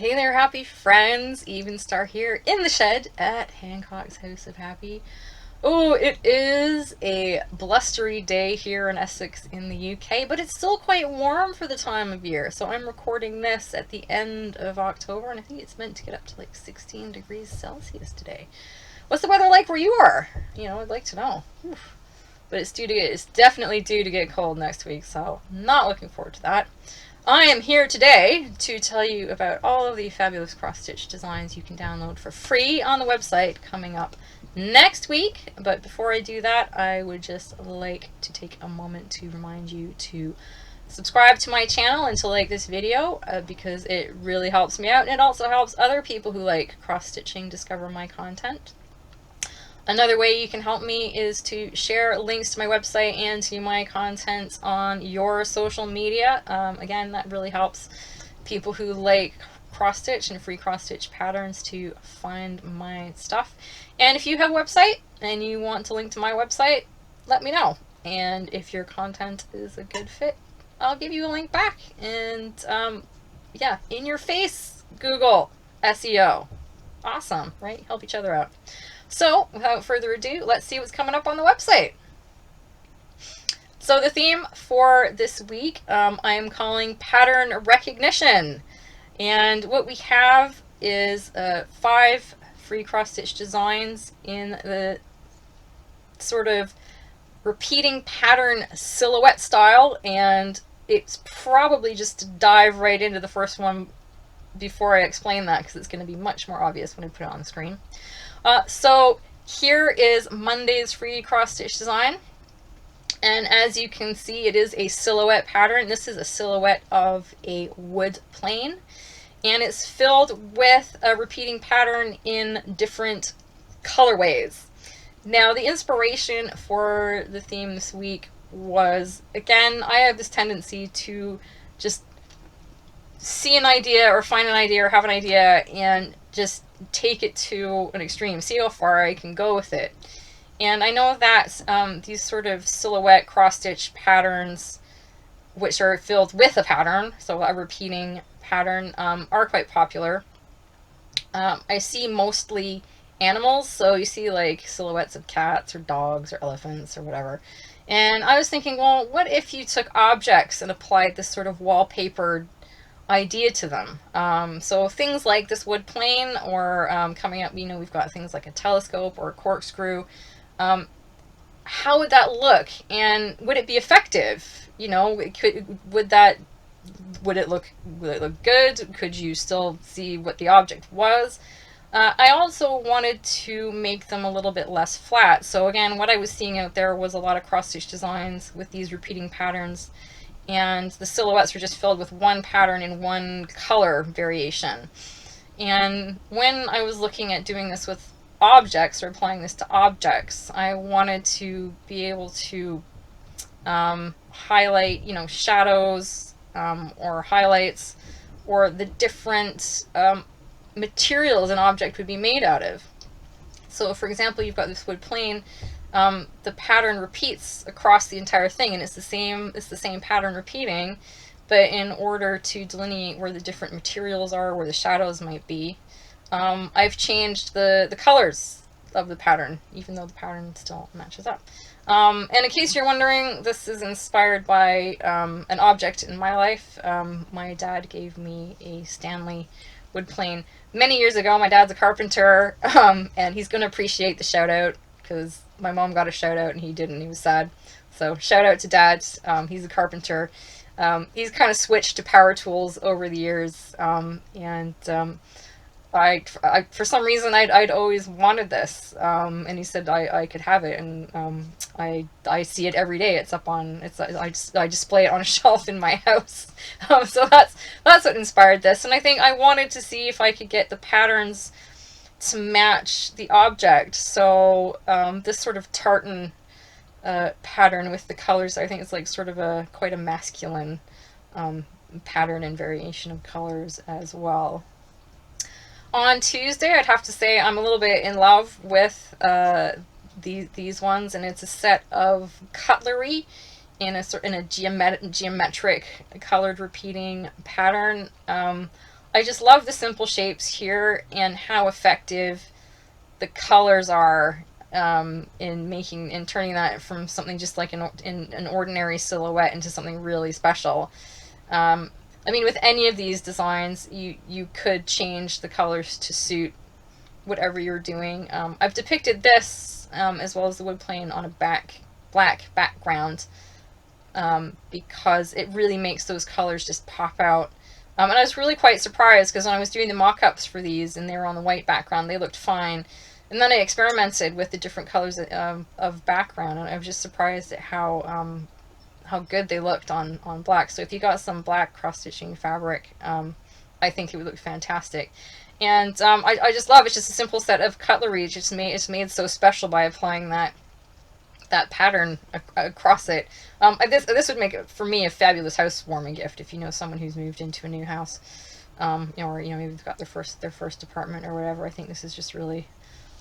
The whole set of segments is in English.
Hey there, happy friends! Even Star here in the shed at Hancock's House of Happy. Oh, it is a blustery day here in Essex in the UK, but it's still quite warm for the time of year. So I'm recording this at the end of October, and I think it's meant to get up to like 16 degrees Celsius today. What's the weather like where you are? I'd like to know. Oof. But it's definitely due to get cold next week, so not looking forward to that. I am here today to tell you about all of the fabulous cross-stitch designs you can download for free on the website coming up next week. But before I do that, I would just like to take a moment to remind you to subscribe to my channel and to like this video because it really helps me out, and it also helps other people who like cross-stitching discover my content. Another way you can help me is to share links to my website and to my content on your social media. Again, that really helps people who like cross-stitch and free cross-stitch patterns to find my stuff. And if you have a website and you want to link to my website, let me know. And if your content is a good fit, I'll give you a link back. And yeah, in your face, Google SEO. Awesome, right? Help each other out. So, without further ado, let's see what's coming up on the website. So the theme for this week I am calling Pattern Recognition. And what we have is 5 free cross-stitch designs in the sort of repeating pattern silhouette style. And it's probably just to dive right into the first one before I explain that, because it's going to be much more obvious when I put it on the screen. So here is Monday's free cross-stitch design, and as you can see, it is a silhouette pattern. This is a silhouette of a wood plane, and it's filled with a repeating pattern in different colorways. Now, the inspiration for the theme this week was, again, I have this tendency to just see an idea or find an idea or have an idea and just take it to an extreme, see how far I can go with it. And I know that these sort of silhouette cross-stitch patterns, which are filled with a pattern, so a repeating pattern, are quite popular. I see mostly animals, so you see like silhouettes of cats or dogs or elephants or whatever. And I was thinking, well, what if you took objects and applied this sort of wallpapered idea to them? So things like this wood plane, or coming up, we've got things like a telescope or a corkscrew. How would that look, and would it be effective? Would it look good? Could you still see what the object was? I also wanted to make them a little bit less flat. So again, what I was seeing out there was a lot of cross-stitch designs with these repeating patterns, and the silhouettes were just filled with one pattern in one color variation. And when I was looking at doing this with objects, or applying this to objects, I wanted to be able to highlight, shadows or highlights, or the different materials an object would be made out of. So for example, you've got this wood plane. The pattern repeats across the entire thing, and it's the same pattern repeating, but in order to delineate where the different materials are, where the shadows might be, I've changed the colors of the pattern, even though the pattern still matches up. And in case you're wondering, this is inspired by an object in my life. My dad gave me a Stanley wood plane many years ago. My dad's a carpenter, and he's going to appreciate the shout out, because my mom got a shout out and he didn't. He was sad. So shout out to Dad. He's a carpenter. He's kind of switched to power tools over the years, and I for some reason I'd always wanted this, and he said I could have it, and I see it every day. It's up on I display it on a shelf in my house. So that's what inspired this, and I think I wanted to see if I could get the patterns to match the object. So this sort of tartan pattern with the colors, I think it's like sort of quite a masculine pattern and variation of colors as well. On Tuesday, I'd have to say I'm a little bit in love with these ones, and it's a set of cutlery in a geometric colored repeating pattern. I just love the simple shapes here and how effective the colors are in turning that from something just like an ordinary silhouette into something really special. I mean, with any of these designs, you could change the colors to suit whatever you're doing. I've depicted this as well as the wood plane on a black background because it really makes those colors just pop out. And I was really quite surprised because when I was doing the mock-ups for these and they were on the white background, they looked fine. And then I experimented with the different colors of background, and I was just surprised at how good they looked on black. So if you got some black cross-stitching fabric, I think it would look fantastic. And I just love it. It's just a simple set of cutlery. It's made so special by applying that pattern across it. This would make it, for me, a fabulous housewarming gift if you know someone who's moved into a new house, or maybe they've got their first apartment or whatever. I think this is just really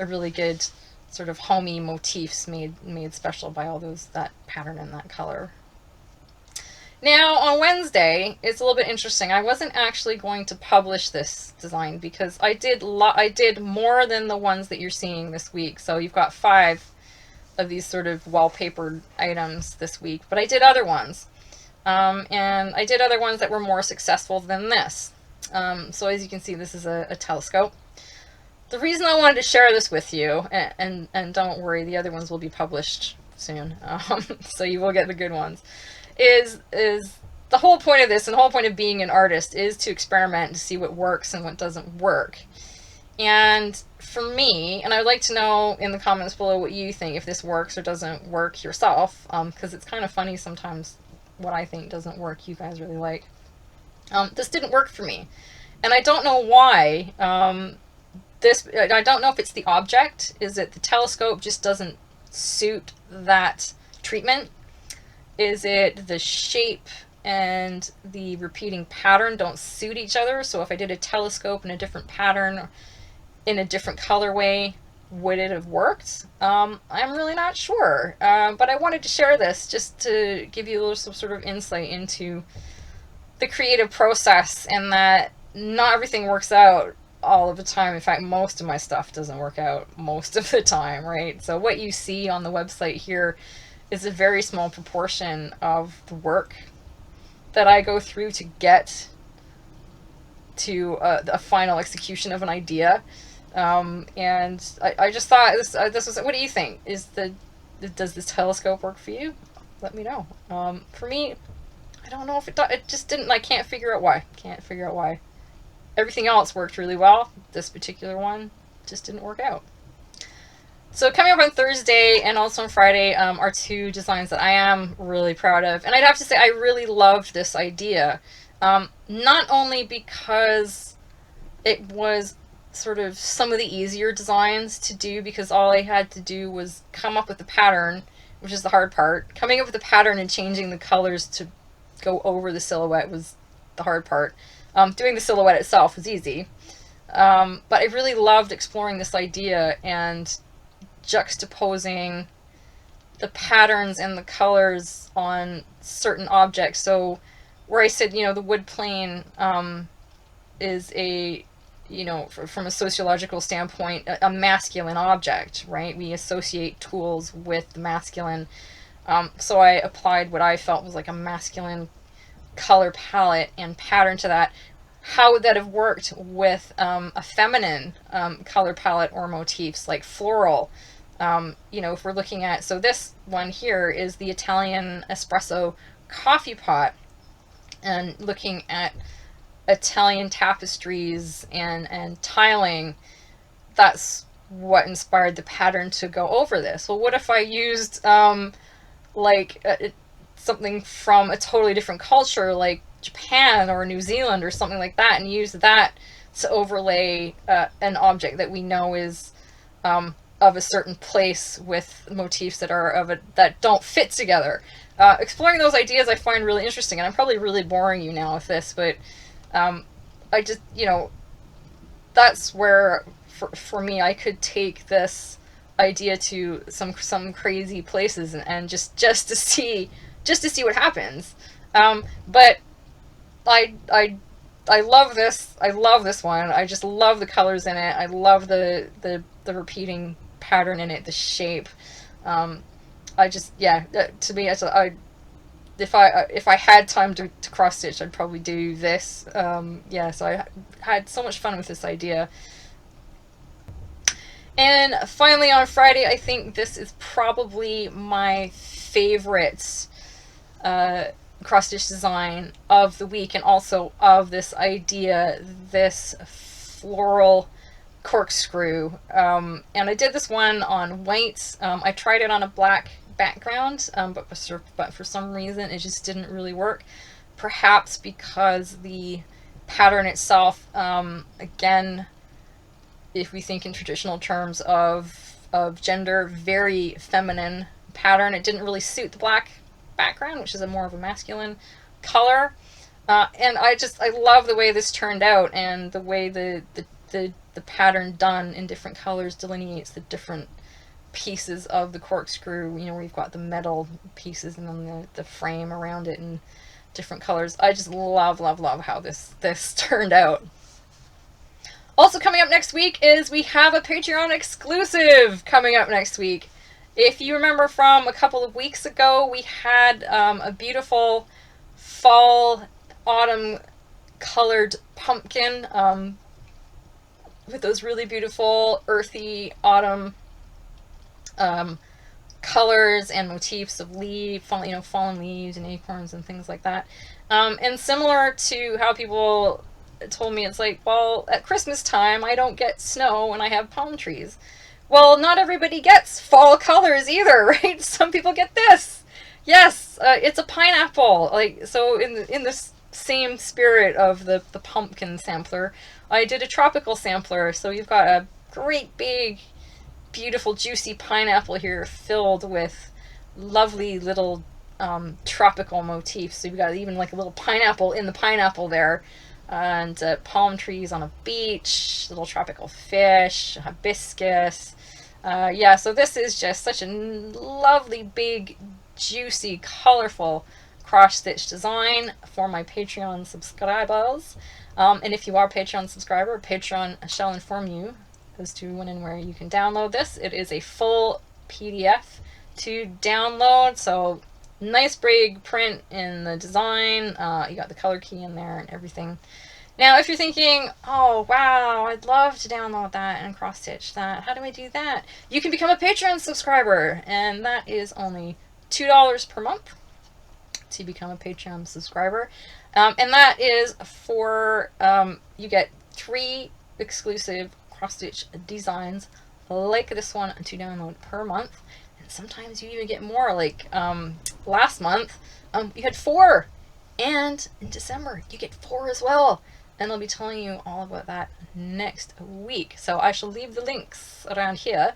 a really good sort of homey motifs made special by all that pattern and that color. Now on Wednesday, it's a little bit interesting. I wasn't actually going to publish this design because I did more than the ones that you're seeing this week. So you've got 5 of these sort of wallpapered items this week, but I did other ones. And I did other ones that were more successful than this. So as you can see, this is a telescope. The reason I wanted to share this with you, and don't worry, the other ones will be published soon, so you will get the good ones, is the whole point of this and the whole point of being an artist is to experiment to see what works and what doesn't work. And for me, and I'd like to know in the comments below what you think, if this works or doesn't work yourself, because it's kind of funny sometimes what I think doesn't work you guys really like. This didn't work for me, and I don't know why. I don't know if it's the object. Is it the telescope just doesn't suit that treatment? Is it the shape and the repeating pattern don't suit each other? So if I did a telescope in a different pattern, in a different colorway, would it have worked? I'm really not sure. But I wanted to share this just to give you a little some sort of insight into the creative process, and that not everything works out all of the time. In fact, most of my stuff doesn't work out most of the time, right? So what you see on the website here is a very small proportion of the work that I go through to get to a final execution of an idea. And I just thought this was, what do you think? Does this telescope work for you? Let me know. For me, I don't know if it just didn't. I can't figure out why. Everything else worked really well. This particular one just didn't work out. So coming up on Thursday and also on Friday are 2 designs that I am really proud of. And I'd have to say I really loved this idea. Not only because it was sort of some of the easier designs to do, because all I had to do was come up with the pattern, which is the hard part. Coming up with the pattern and changing the colors to go over the silhouette was the hard part. Doing the silhouette itself was easy. But I really loved exploring this idea and juxtaposing the patterns and the colors on certain objects. So where I said, the wood plane is a, from a sociological standpoint, a masculine object, right? We associate tools with the masculine. So I applied what I felt was like a masculine color palette and pattern to that. How would that have worked with a feminine color palette or motifs like floral? If we're looking at, so this one here is the Italian espresso coffee pot, and looking at Italian tapestries and tiling, that's what inspired the pattern to go over this. Well, what if I used something from a totally different culture like Japan or New Zealand or something like that, and use that to overlay an object that we know is of a certain place with motifs that don't fit together. Exploring those ideas I find really interesting, and I'm probably really boring you now with this, but I just, that's where for me I could take this idea to some crazy places and just to see what happens. But I I love this. I love this one. I just love the colors in it. I love the repeating pattern in it, the shape. I just, yeah, to me, if I had time to cross stitch, I'd probably do this. Yeah, so I had so much fun with this idea. And finally on Friday, I think this is probably my favorite cross stitch design of the week, and also of this idea, this floral corkscrew. And I did this one on white. I tried it on a black background, but for some reason it just didn't really work. Perhaps because the pattern itself, again, if we think in traditional terms of gender, very feminine pattern, it didn't really suit the black background, which is more of a masculine color. And I love the way this turned out, and the way the pattern done in different colors delineates the different pieces of the corkscrew. You know, where you've got the metal pieces and then the frame around it in different colors. I just love how this turned out. Also coming up next week is we have a Patreon exclusive coming up next week. If you remember from a couple of weeks ago, we had a beautiful fall, autumn colored pumpkin with those really beautiful earthy autumn colors and motifs of fallen leaves and acorns and things like that. And similar to how people told me, it's like, well, at Christmas time I don't get snow and I have palm trees. Well, not everybody gets fall colors either, right? Some people get this. Yes, it's a pineapple. Like, so in this same spirit of the pumpkin sampler, I did a tropical sampler. So you've got a great big, beautiful, juicy pineapple here filled with lovely little tropical motifs. So you've got even like a little pineapple in the pineapple there. And palm trees on a beach, little tropical fish, hibiscus. Yeah, so this is just such a lovely, big, juicy, colorful cross-stitch design for my Patreon subscribers. And if you are a Patreon subscriber, Patreon shall inform you as to when and where you can download this. It is a full PDF to download, so nice big print in the design. You got the color key in there and everything. Now, if you're thinking, oh wow, I'd love to download that and cross stitch that, how do I do that? You can become a Patreon subscriber, and that is only $2 per month to become a Patreon subscriber. And that is for, you get 3 exclusive cross stitch designs like this one to download per month. Sometimes you even get more, like last month you had 4, and in December you get 4 as well, and I'll be telling you all about that next week. So I shall leave the links around here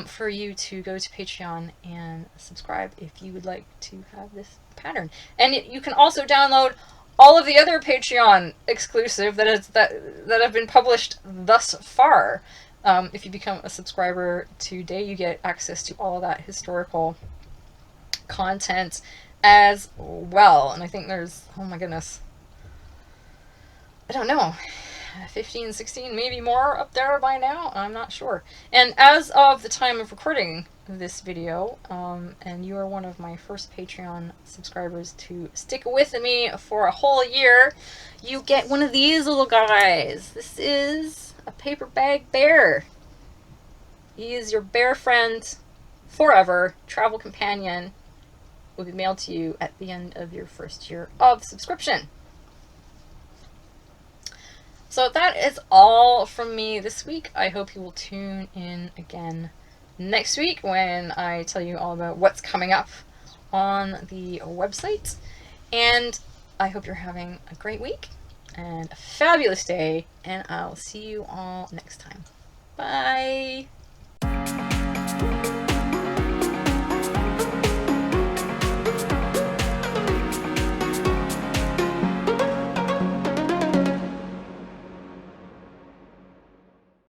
for you to go to Patreon and subscribe if you would like to have this pattern. And you can also download all of the other Patreon exclusive that have been published thus far. If you become a subscriber today, you get access to all of that historical content as well. And I think there's, oh my goodness, I don't know, 15, 16, maybe more up there by now. I'm not sure. And as of the time of recording this video, and you are one of my first Patreon subscribers to stick with me for a whole year, you get one of these little guys. This is a paper bag bear. He is your bear friend forever, travel companion. Will be mailed to you at the end of your first year of subscription. So that is all from me this week. I hope you will tune in again next week when I tell you all about what's coming up on the website. And I hope you're having a great week and a fabulous day, and I'll see you all next time. Bye!